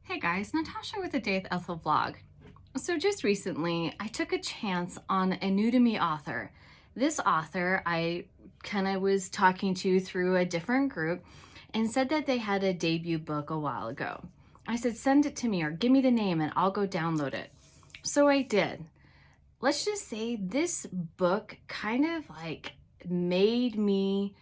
Hey guys, Natasha with the Day with Ethel vlog. So just recently, I took a chance on a new to me author. This author I kind of was talking to through a different group and said that they had a debut book a while ago. I said, send it to me or give me the name and I'll go download it. So I did. Let's just say this book kind of like made me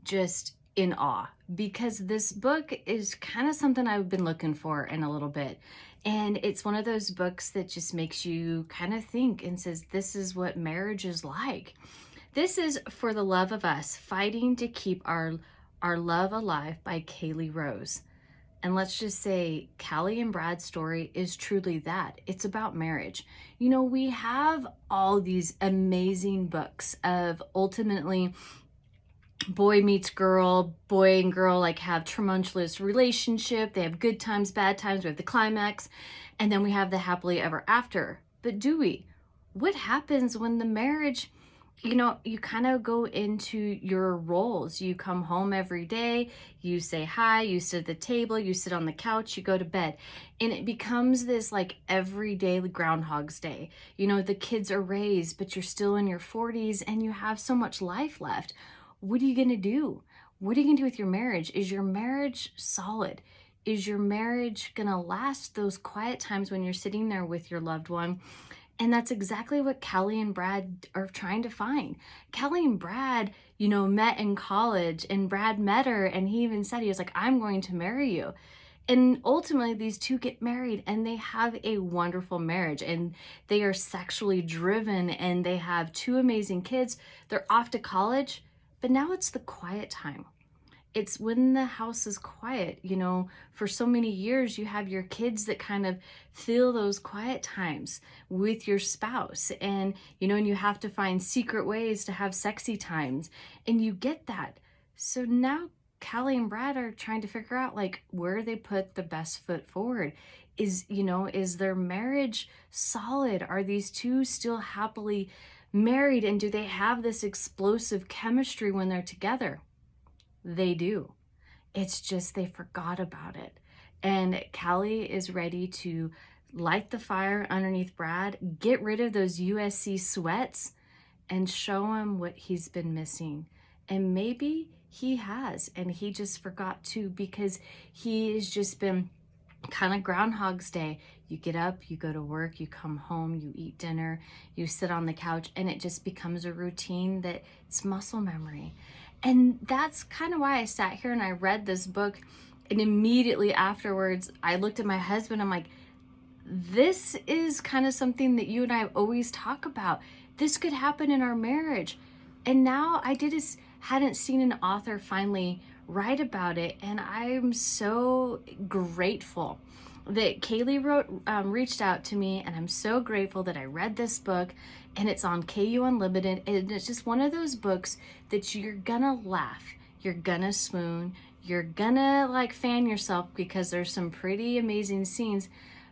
just in awe because this book is kind of something I've been looking for in a little bit. And it's one of those books that just makes you kind of think and says, this is what marriage is like. This is For the Love of Us, Fighting to Keep Our Love Alive by Kaylee Rose. And let's just say Callie and Brad's story is truly that. It's about marriage. You know, we have all these amazing books of ultimately boy meets girl, boy and girl like have tumultuous relationship. They have good times, bad times. We have the climax, and then we have the happily ever after. But do we? What happens when the marriage, you kind of go into your roles. You come home every day, you say hi, you sit at the table, you sit on the couch, you go to bed. And it becomes this like everyday Groundhog's Day. You know, the kids are raised, but you're still in your 40s and you have so much life left. What are you going to do? What are you going to do with your marriage? Is your marriage solid? Is your marriage going to last those quiet times when you're sitting there with your loved one? And that's exactly what Callie and Brad are trying to find. Callie and Brad, met in college, and Brad met her and he even said, he was like, I'm going to marry you. And ultimately these two get married and they have a wonderful marriage and they are sexually driven and they have two amazing kids. They're off to college, but now it's the quiet time. It's when the house is quiet. For so many years you have your kids that kind of fill those quiet times with your spouse, and you have to find secret ways to have sexy times, and you get that. So now Callie and Brad are trying to figure out like where they put the best foot forward. Is their marriage solid? Are these two still happily married, and do they have this explosive chemistry when they're together? They do. It's just they forgot about it. And Callie is ready to light the fire underneath Brad, get rid of those USC sweats, and show him what he's been missing. And maybe he has, and he just forgot to, because he has just been kind of Groundhog's Day. You get up, you go to work, you come home, you eat dinner, you sit on the couch, and it just becomes a routine that it's muscle memory. And that's kind of why I sat here and I read this book, and immediately afterwards I looked at my husband. I'm like, this is kind of something that you and I always talk about. This could happen in our marriage. And now hadn't seen an author finally write about it, and I'm so grateful that Kaylee reached out to me, and I'm so grateful that I read this book, and it's on KU Unlimited, and it's just one of those books that you're gonna laugh, you're gonna swoon, you're gonna like fan yourself because there's some pretty amazing scenes,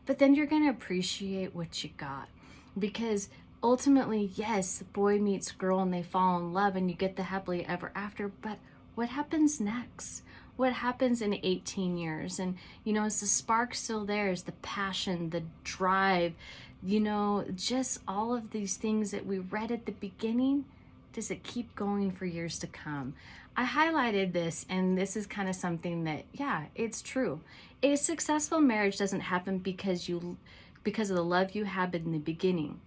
but then you're gonna appreciate what you got, because ultimately, yes, boy meets girl and they fall in love and you get the happily ever after, but what happens next? What happens in 18 years? And, is the spark still there? Is the passion, the drive, just all of these things that we read at the beginning? Does it keep going for years to come? I highlighted this, and this is kind of something that, yeah, it's true. A successful marriage doesn't happen because of the love you had in the beginning,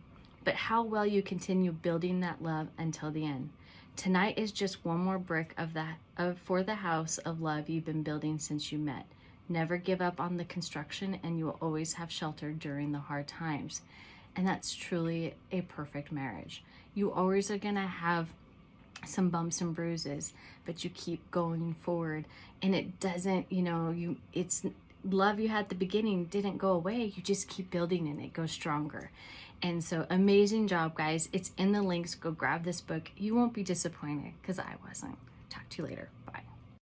but how well you continue building that love until the end. Tonight is just one more brick for the house of love you've been building since you met. Never give up on the construction, and you will always have shelter during the hard times. And that's truly a perfect marriage. You always are gonna have some bumps and bruises, but you keep going forward, and it doesn't, it's love you had at the beginning didn't go away. You just keep building and it goes stronger. And so amazing job, guys. It's in the links. Go grab this book. You won't be disappointed, because I wasn't. Talk to you later. Bye.